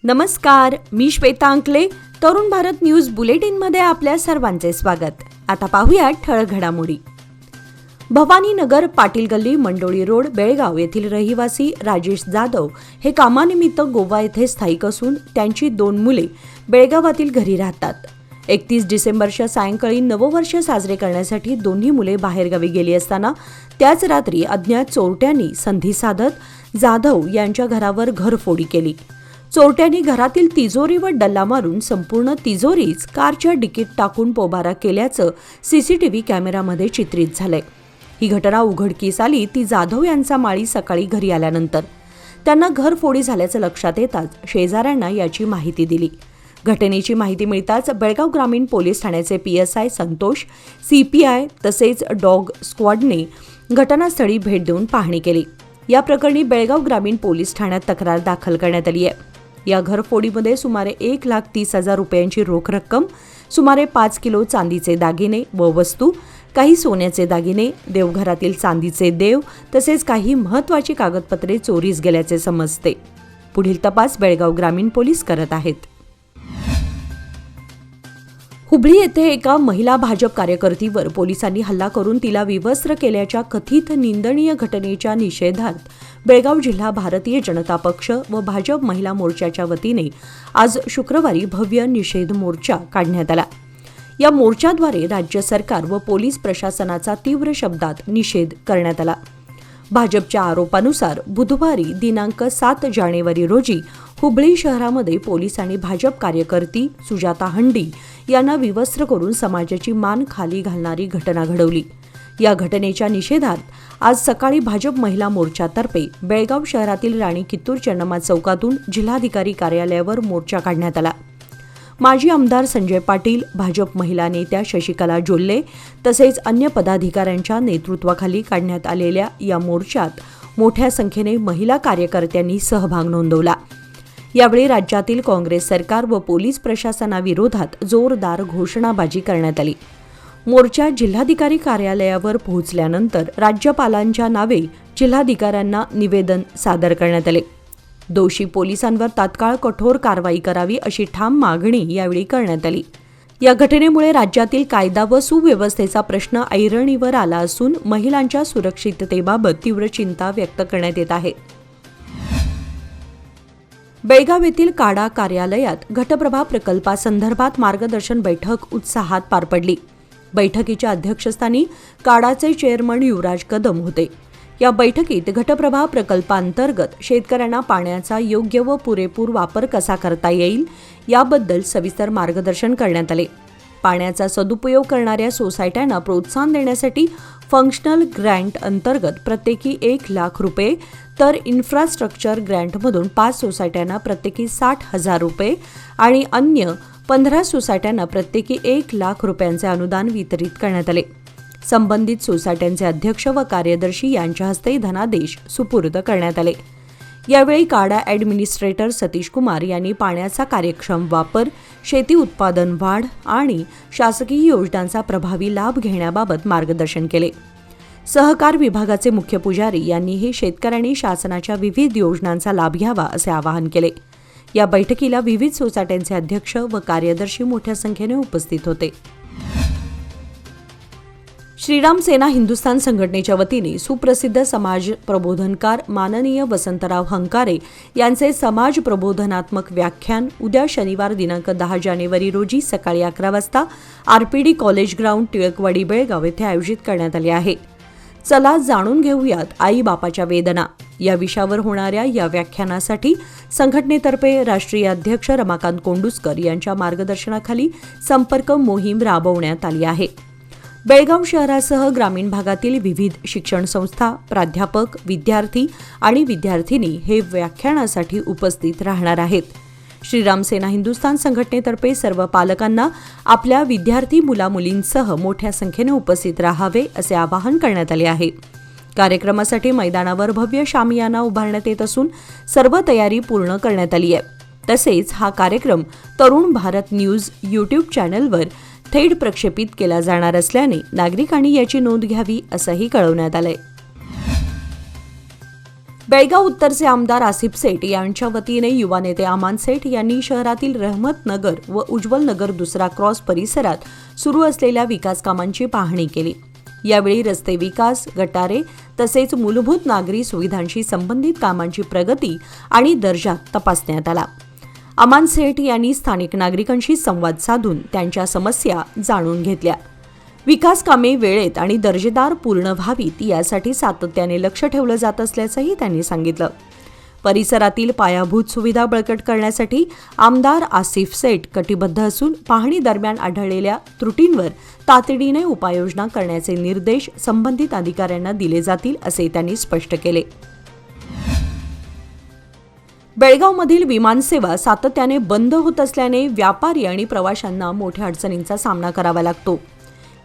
नमस्कार, मी श्वेता अंकले. तरुण भारत न्यूज बुलेटिनमध्ये आपल्या सर्वांचे स्वागत. आता पाहूया ठळक घडामोडी. भवानी नगर, पाटील गल्ली, मंडोळी रोड, बेळगाव येथील रहिवासी राजेश जाधव हे कामानिमित्त गोवा येथे स्थायिक असून त्यांची 2 मुले बेळगावातील घरी राहतात. 31 डिसेंबरच्या सायंकाळी नववर्ष साजरे करण्यासाठी दोन्ही मुले बाहेरगावी गेली असताना त्याच रात्री अज्ञात चोरट्यांनी संधी साधत जाधव यांच्या घरावर घरफोडी केली. चोरट्यांनी घरातील तिजोरी व डल्ला मारून संपूर्ण तिजोरीच कारच्या डिकीत टाकून पोबारा केल्याचं सीसीटीव्ही कॅमेऱ्यामध्ये चित्रित झालंय. ही घटना उघडकीस आली ती जाधव यांचा माळी सकाळी घरी आल्यानंतर. त्यांना घरफोडी झाल्याचं लक्षात येताच शेजाऱ्यांना याची माहिती दिली. घटनेची माहिती मिळताच बेळगाव ग्रामीण पोलीस ठाण्याचे PSI संतोष, CPI तसेच डॉग स्क्वॉडने घटनास्थळी भेट देऊन पाहणी केली. या प्रकरणी बेळगाव ग्रामीण पोलीस ठाण्यात तक्रार दाखल करण्यात आली आहे. या घरफोडीमध्ये सुमारे 1,30,000 रुपयांची रोख रक्कम, सुमारे 5 किलो चांदीचे दागिने व वस्तू, काही सोन्याचे दागिने, देवघरातील चांदीचे देव तसेच काही महत्त्वाची कागदपत्रे चोरीस गेल्याचे समजते. पुढील तपास बेळगाव ग्रामीण पोलीस करत आहेत. हुबळी येथे एका महिला भाजप कार्यकर्तीवर पोलिसांनी हल्ला करून तिला विवस्त्र केल्याच्या कथित निंदनीय घटनेच्या निषेधार्थ बेळगाव जिल्हा भारतीय जनता पक्ष व भाजप महिला मोर्चाच्या वतीने आज शुक्रवारी भव्य निषेध मोर्चा काढण्यात आला. या मोर्चाद्वारे राज्य सरकार व पोलीस प्रशासनाचा तीव्र शब्दात निषेध करण्यात आला. भाजपच्या आरोपानुसार बुधवारी दिनांक 7 जानेवारी रोजी हुबळी शहरामध्ये पोलिसांनी भाजप कार्यकर्ती सुजाता हंडी यांना विवस्त्र करून समाजाची मान खाली घालणारी घटना घडवली. या घटनेच्या निषेधार्थ आज सकाळी भाजप महिला मोर्चातर्फे बेळगाव शहरातील राणी कित्तूर चन्नम्मा चौकातून जिल्हाधिकारी कार्यालयावर मोर्चा काढण्यात आला. माजी आमदार संजय पाटील, भाजप महिला नेत्या शशिकला जोल्ले तसेच अन्य पदाधिकाऱ्यांच्या नेतृत्वाखाली काढण्यात आलेल्या या मोर्चात मोठ्या संख्येने महिला कार्यकर्त्यांनी सहभाग नोंदवला. यावेळी राज्यातील काँग्रेस सरकार व पोलीस प्रशासनाविरोधात जोरदार घोषणाबाजी करण्यात आली. मोर्चा जिल्हाधिकारी कार्यालयावर पोहोचल्यानंतर राज्यपालांच्या नावे जिल्हाधिकाऱ्यांना निवेदन सादर करण्यात आले. दोषी पोलिसांवर तात्काळ कठोर कारवाई करावी अशी ठाम मागणी यावेळी करण्यात आली. या घटनेमुळे राज्यातील कायदा व सुव्यवस्थेचा प्रश्न ऐरणीवर आला असून महिलांच्या सुरक्षिततेबाबत तीव्र चिंता व्यक्त करण्यात येत आहे. बेळगाव येथील काडा कार्यालयात घटप्रभा प्रकल्पासंदर्भात मार्गदर्शन बैठक उत्साहात पार पडली. बैठकीच्या अध्यक्षस्थानी काडाचे चेअरमन युवराज कदम होते. या बैठकीत घटप्रभा प्रकल्पांतर्गत शेतकऱ्यांना पाण्याचा योग्य व पुरेपूर वापर कसा करता येईल याबद्दल सविस्तर मार्गदर्शन करण्यात आले. पाण्याचा सदुपयोग करणाऱ्या सोसायट्यांना प्रोत्साहन देण्यासाठी फंक्शनल ग्रँट अंतर्गत प्रत्येकी 1,00,000 रुपये तर इन्फ्रास्ट्रक्चर ग्रँटमधून 5 सोसायट्यांना प्रत्येकी 60,000 रुपये आणि अन्य 15 सोसायट्यांना प्रत्येकी 1,00,000 रुपयांचे अनुदान वितरित करण्यात आले. संबंधित सोसायट्यांचे अध्यक्ष व कार्यदर्शी यांच्या हस्ते धनादेश सुपूर्द करण्यात आले. यावेळी काडा ॲडमिनिस्ट्रेटर सतीश कुमार यांनी पाण्याचा कार्यक्षम वापर, शेती उत्पादन वाढ आणि शासकीय योजनांचा प्रभावी लाभ घेण्याबाबत मार्गदर्शन केले. सहकार विभागाचे मुख्य पुजारी यांनीही शेतकऱ्यांनी शासनाच्या विविध योजनांचा लाभ घ्यावा असे आवाहन केले. या बैठकीला विविध सोसायट्यांचे अध्यक्ष व कार्यदर्शी मोठ्या संख्येने उपस्थित होते. श्रीराम सेना हिंदुस्थान संघटनेच्या वतीने सुप्रसिद्ध समाज प्रबोधनकार माननीय वसंतराव हंकारे यांचे समाज प्रबोधनात्मक व्याख्यान उद्या शनिवार दिनांक 10 जानेवारी रोजी सकाळी 11 वाजता RPD college ground, Tilakwadi, Belgaum येथे आयोजित करण्यात आले आहे. चला जाणून घेऊयात आई बापाच्या वेदना या विषयावर होणाऱ्या या व्याख्यानासाठी संघटनेतर्फे राष्ट्रीय अध्यक्ष रमाकांत कोंडुस्कर यांच्या मार्गदर्शनाखाली संपर्क मोहीम राबवण्यात आली आहे. बेळगाव शहरासह ग्रामीण भागातील विविध शिक्षण संस्था, प्राध्यापक, विद्यार्थी आणि विद्यार्थिनी हे व्याख्यानासाठी उपस्थित राहणार आहेत. श्रीराम सेना हिंदुस्थान संघटनेतर्फे सर्व पालकांना आपल्या विद्यार्थी मुलामुलींसह मोठ्या संख्येने उपस्थित राहावे असे आवाहन करण्यात आले आहे. कार्यक्रमासाठी मैदानावर भव्य शामियाना उभारण्यात येत असून सर्व तयारी पूर्ण करण्यात आली आहे. तसेच हा कार्यक्रम तरुण भारत न्यूज YouTube चॅनलवर थेट प्रक्षेपित केला जाणार असल्याने नागरिकांनी याची नोंद घ्यावी असंही कळवण्यात आलंय. बेळगाव उत्तरचे आमदार आसिफ सेठ यांच्या वतीने युवा नेते अमान सेठ यांनी शहरातील रहमतनगर व उज्ज्वल नगर दुसरा क्रॉस परिसरात सुरू असलेल्या विकास कामांची पाहणी केली। यावेळी रस्ते विकास, गटारे तसेच मूलभूत नागरी सुविधांशी संबंधित कामांची प्रगती आणि दर्जा तपासण्यात आला। अमान सेठ यांनी स्थानिक नागरिकांशी संवाद साधून त्यांच्या समस्या जाणून घेतल्या। विकास कामे वेळेत आणि दर्जेदार पूर्ण व्हावीत यासाठी सातत्याने लक्ष ठेवलं जात असल्याचंही त्यांनी सांगितलं। परिसरातील पायाभूत सुविधा बळकट करण्यासाठी आमदार आसिफ सेठ कटिबद्ध असून पाहणी दरम्यान आढळलेल्या त्रुटींवर तातडीने उपाययोजना करण्याचे निर्देश संबंधित अधिकाऱ्यांना दिले जातील असे त्यांनी स्पष्ट केले। बेळगावमधील विमानसेवा सातत्याने बंद होत असल्याने व्यापारी आणि प्रवाशांना मोठ्या अडचणींचा सामना करावा लागतो।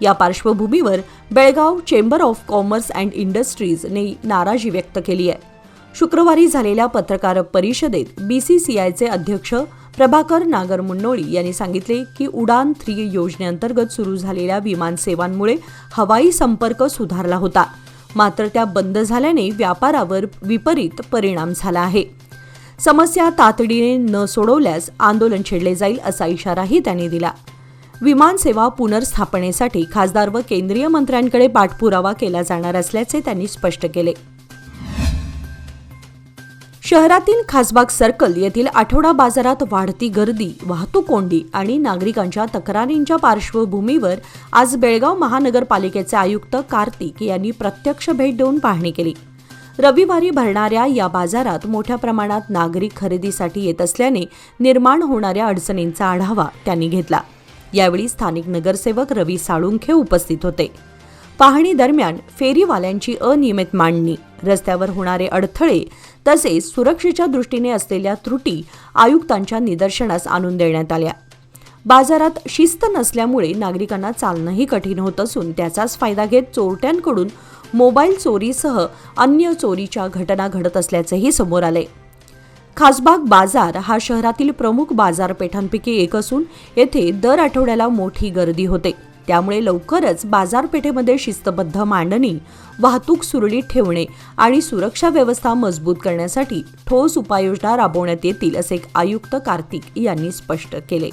या पार्श्वभूमीवर Belgaum chamber of commerce and इंडस्ट्रीजने नाराजी व्यक्त केली आहे। शुक्रवारी झालेल्या पत्रकार परिषदेत BCCIचे अध्यक्ष प्रभाकर नागर मुन्नोळी यांनी सांगितले की उडान 3 योजनेअंतर्गत सुरू झालेल्या विमानसेवांमुळे हवाई संपर्क सुधारला होता, मात्र त्या बंद झाल्याने व्यापारावर विपरीत परिणाम झाला आहे। समस्या तातडीने न सोडवल्यास आंदोलन छेडले जाईल असा इशाराही त्यांनी दिला। विमानसेवा पुनर्स्थापनेसाठी खासदार व केंद्रीय मंत्र्यांकडे पाठपुरावा केला जाणार असल्याचे त्यांनी स्पष्ट केले। शहरातील खासबाग सर्कल येथील आठवडा बाजारात वाढती गर्दी, वाहतूक कोंडी आणि नागरिकांच्या तक्रारींच्या पार्श्वभूमीवर आज बेळगाव महानगरपालिकेचे आयुक्त कार्तिक यांनी प्रत्यक्ष भेट देऊन पाहणी केली। रविवारी भरणाऱ्या या बाजारात मोठ्या प्रमाणात नागरिक खरेदीसाठी येत असल्याने निर्माण होणाऱ्या अडचणींचा आढावा त्यांनी घेतला। यावेळी स्थानिक नगरसेवक रवी साळुंखे उपस्थित होते। पाहणी दरम्यान फेरीवाल्यांची अनियमित मांडणी, रस्त्यावर होणारे अडथळे तसेच सुरक्षेच्या दृष्टीने असलेल्या त्रुटी आयुक्तांच्या निदर्शनास आणून देण्यात आल्या। बाजारात शिस्त नसल्यामुळे नागरिकांना चालणंही कठीण होत असून त्याचाच फायदा घेत चोरट्यांकडून मोबाईल चोरीसह अन्य चोरीच्या घटना घडत असल्याचेही समोर आले। खासबाग बाजार हा शहरातील प्रमुख बाजारपेठांपैकी एक असून येथे दर आठवड्याला मोठी गर्दी होते। त्यामुळे लवकरच बाजारपेठेमध्ये शिस्तबद्ध मांडणी, वाहतूक सुरळीत ठेवणे आणि सुरक्षा व्यवस्था मजबूत करण्यासाठी ठोस उपाययोजना राबवण्यात येतील असे आयुक्त कार्तिक यांनी स्पष्ट केले।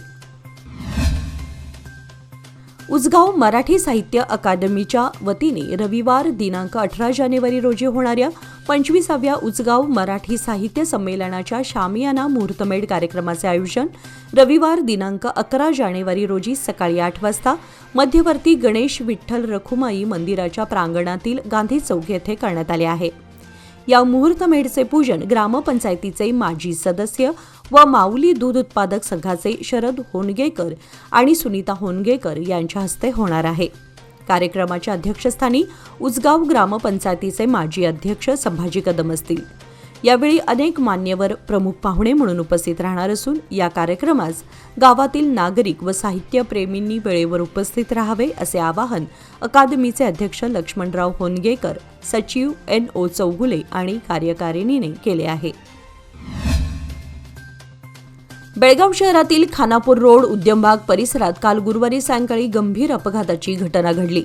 उजगाव मराठी साहित्य अकादमीच्या वतीने रविवार दिनांक 18 जानेवारी रोजी होणाऱ्या 25व्या उजगाव मराठी साहित्य संमेलनाच्या शामियाना मुहूर्तमेढ कार्यक्रमाचे आयोजन रविवार दिनांक 11 जानेवारी रोजी सकाळी 8 वाजता मध्यवर्ती गणेश विठ्ठल रखुमाई मंदिराच्या प्रांगणातील गांधी चौक येथे करण्यात आले आहे। या मुहूर्तमेढचे पूजन ग्रामपंचायतीचे माजी सदस्य व माऊली दूध उत्पादक संघाचे शरद होनगेकर आणि सुनीता होनगेकर यांच्या हस्ते होणार आहे। कार्यक्रमाच्या अध्यक्षस्थानी उजगाव ग्रामपंचायतीचे माजी अध्यक्ष संभाजी कदम असतील। यावेळी अनेक मान्यवर प्रमुख पाहुणे म्हणून उपस्थित राहणार असून या कार्यक्रमास गावातील नागरिक व साहित्यप्रेमींनी वेळेवर उपस्थित राहावे असे आवाहन अकादमीचे अध्यक्ष लक्ष्मणराव होनगेकर, सचिव NO चौगुले आणि कार्यकारिणीने केले आहे। बेळगाव शहरातील खानापूर रोड उद्यमबाग परिसरात काल गुरुवारी सायंकाळी गंभीर अपघाताची घटना घडली।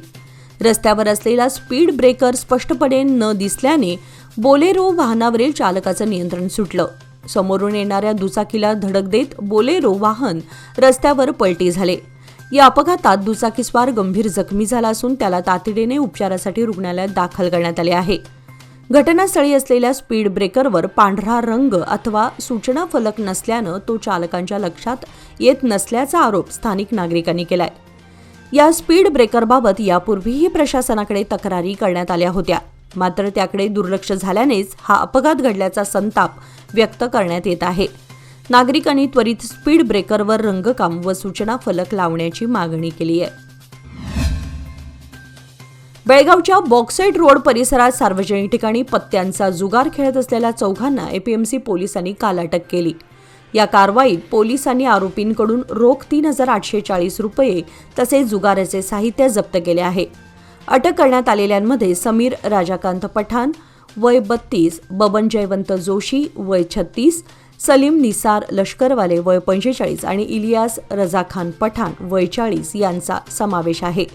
रस्त्यावर असलेला स्पीड ब्रेकर स्पष्टपणे न दिसल्याने बोलेरो वाहनावरील चालकाचं नियंत्रण सुटलं। समोरून येणाऱ्या दुचाकीला धडक देत बोलेरो वाहन रस्त्यावर पलटी झाले। या अपघातात दुचाकीस्वार गंभीर जखमी झाला असून त्याला तातडीने उपचारासाठी रुग्णालयात दाखल करण्यात आले आहे। घटनास्थळी असलेल्या स्पीड ब्रेकरवर पांढरा रंग अथवा सूचना फलक नसल्यानं तो चालकांच्या लक्षात येत नसल्याचा आरोप स्थानिक नागरिकांनी केलाय। या स्पीड ब्रेकरबाबत यापूर्वीही प्रशासनाकडे तक्रारी करण्यात आल्या होत्या, मात्र त्याकडे दुर्लक्ष झाल्यानेच हा अपघात घडल्याचा संताप व्यक्त करण्यात येत आहे। नागरिकांनी त्वरित स्पीड ब्रेकरवर रंगकाम व सूचना फलक लावण्याची मागणी केली आहे। बेळगावच्या बॉक्साईट रोड परिसरात सार्वजनिक ठिकाणी पत्त्यांचा जुगार खेळत असलेल्या चौघांना APMC पोलिसांनी काल अटक केली। या कारवाईत पोलिसांनी आरोपींकडून रोख 3,840 रुपये तसेच जुगाराचे साहित्य जप्त केले आहे। अटक करण्यात आलेल्यांमध्ये समीर राजाकांत पठाण वय 32, बबन जयवंत जोशी वय 36, सलीम निसार लष्करवाले वय 45 आणि इलियास रजाखान पठाण वय 40 यांचा समावेश आहे।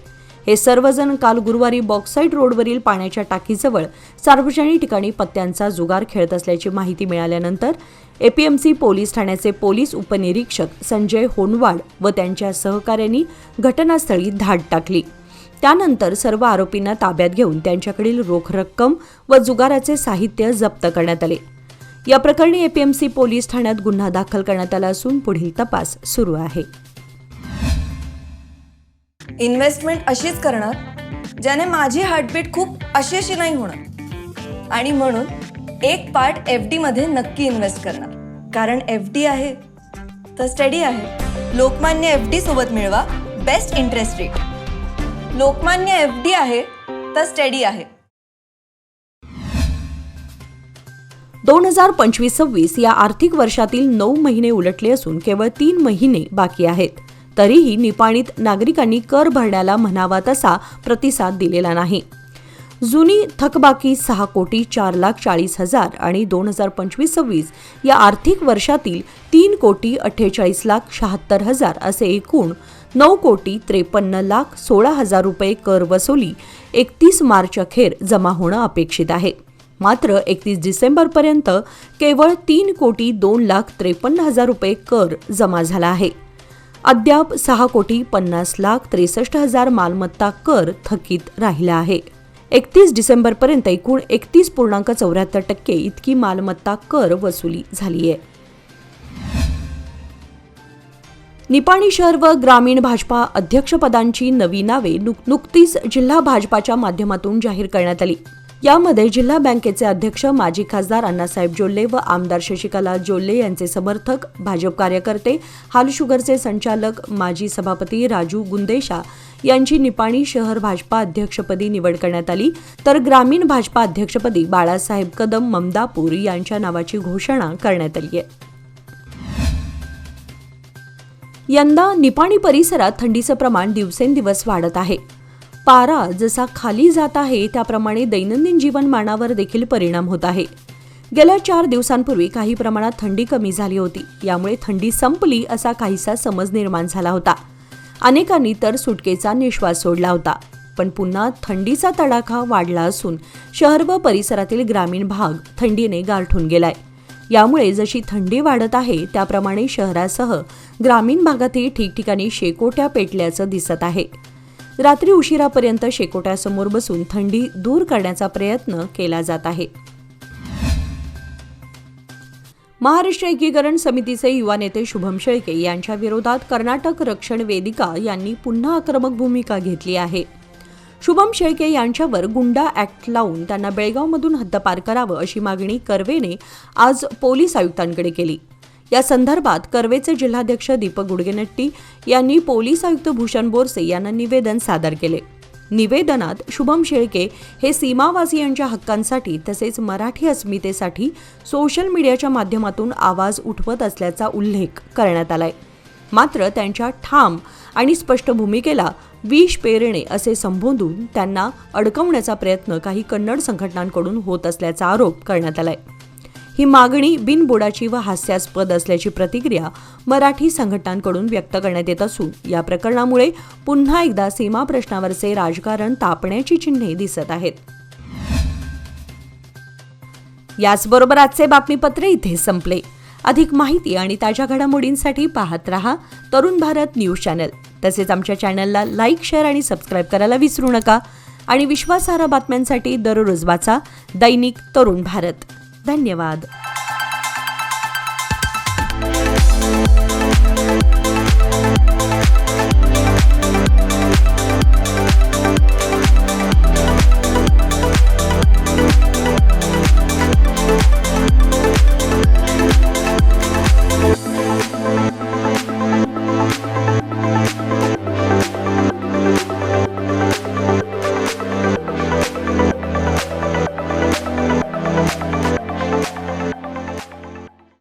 हे सर्वजण काल गुरुवारी बॉक्साईड रोडवरील पाण्याच्या टाकीजवळ सार्वजनिक ठिकाणी पत्त्यांचा जुगार खेळत असल्याची माहिती मिळाल्यानंतर एपीएमसी पोलीस ठाण्याचे पोलीस उपनिरीक्षक संजय होनवाड व त्यांच्या सहकाऱ्यांनी घटनास्थळी धाड टाकली. त्यानंतर सर्व आरोपींना ताब्यात घेऊन त्यांच्याकडील रोख रक्कम व जुगाराचे साहित्य जप्त करण्यात आले. या प्रकरणी एपीएमसी पोलीस ठाण्यात गुन्हा दाखल करण्यात आला असून पुढील तपास सुरू आहे. इन्व्हेस्टमेंट अशीच करणार ज्याने माझी हार्टबीट खूप अशी नाही होणार आणि म्हणून एक पार्ट FD मध्ये नक्की इन्व्हेस्ट करणार, कारण FD आहे तर स्टडी आहे. लोकमान्य FD सोबत मिळवा best interest rate. Lokmanya FD आहे तर स्टडी आहे. 2025-26 या आर्थिक वर्षातील 9 महिने उलटले असून केवळ 3 महिने बाकी आहेत. तरीही निपाणीत नागरिकांनी कर भरण्याला म्हणावा तसा प्रतिसाद दिलेला नाही. जुनी थकबाकी 6,04,40,000 आणि 2025-26 या आर्थिक वर्षातील 3,48,76,000 असे एकूण 9,53,16,000 रुपये कर वसुली 31 मार्च अखेर जमा होणं अपेक्षित आहे. मात्र 31 डिसेंबरपर्यंत केवळ 3,02,53,000 रुपये कर जमा झाला आहे. अद्याप 6,50,63,000 मालमत्ता कर थकीत राहिला आहे. 31 डिसेंबरपर्यंत एकूण 31.74% इतकी मालमत्ता कर वसुली झाली आहे. निपाणी शहर व ग्रामीण भाजपा अध्यक्षपदांची नवी नावे नुकतीच जिल्हा भाजपाच्या माध्यमातून जाहीर करण्यात आली. यामध्ये जिल्हा बँकेचे अध्यक्ष माजी खासदार अण्णासाहेब जोल्ले व आमदार शशिकला जोल्ले यांचे समर्थक, भाजप कार्यकर्ते, हाल शुगरचे संचालक, माजी सभापती राजू गुंदेशा यांची निपाणी शहर भाजपा अध्यक्षपदी निवड करण्यात आली. तर ग्रामीण भाजपा अध्यक्षपदी बाळासाहेब कदम ममदापूर यांच्या नावाची घोषणा करण्यात आली आहे. यंदा निपाणी परिसरात थंडीचं प्रमाण दिवसेंदिवस वाढत आहे. पारा जसा खाली जात आहे त्याप्रमाणे दैनंदिन जीवनमानावर देखील परिणाम होत आहे. गेल्या 4 दिवसांपूर्वी काही प्रमाणात थंडी कमी झाली होती. यामुळे थंडी संपली असा काहीसा समज निर्माण झाला होता. अनेकांनी तर सुटकेचा निश्वास सोडला होता. पण पुन्हा थंडीचा तडाखा वाढला असून शहर व परिसरातील ग्रामीण भाग थंडीने गारठून गेलाय. यामुळे जशी थंडी वाढत आहे त्याप्रमाणे शहरासह ग्रामीण भागातही ठिकठिकाणी शेकोट्या पेटल्याचं दिसत आहे. रात्री उशिरापर्यंत शेकोट्यासमोर बसून थंडी दूर करण्याचा प्रयत्न केला जात आहे. महाराष्ट्र एकीकरण समितीचे युवा नेते शुभम शेळके यांच्या विरोधात कर्नाटक रक्षण वेदिका यांनी पुन्हा आक्रमक भूमिका घेतली आहे. शुभम शेळके यांच्यावर गुंडा ॲक्ट लावून त्यांना बेळगावमधून हद्दपार करावं अशी मागणी कर्वेने आज पोलीस आयुक्तांकडे केली. या संदर्भात कर्वेचे जिल्हाध्यक्ष दीपक गुडगेनट्टी यांनी पोलीस आयुक्त भूषण बोरसे यांना निवेदन सादर केले. निवेदनात शुभम शेळके हे सीमावासियांच्या हक्कांसाठी तसेच मराठी अस्मितेसाठी सोशल मीडियाच्या माध्यमातून आवाज उठवत असल्याचा उल्लेख करण्यात आलाय. मात्र त्यांच्या ठाम आणि स्पष्ट भूमिकेला विष पेरणे असे संबोधून त्यांना अडकवण्याचा प्रयत्न काही कन्नड संघटनांकडून होत असल्याचा आरोप करण्यात आलाय. ही मागणी बिनबुडाची व हास्यास्पद असल्याची प्रतिक्रिया मराठी संघटनांकडून व्यक्त करण्यात येत असून या प्रकरणामुळे पुन्हा एकदा सीमा प्रश्नावरचे राजकारण तापण्याची चिन्हे दिसत आहेत. याचबरोबर आजचे बातमीपत्र इथे संपले. अधिक माहिती आणि ताज्या घडामोडींसाठी पाहत रहा तरुण भारत न्यूज चॅनल. तसेच आमच्या चॅनलला लाईक, शेअर आणि सबस्क्राईब करायला विसरू नका. आणि विश्वासार्ह बातम्यांसाठी दररोज वाचा दैनिक तरुण भारत. धन्यवाद.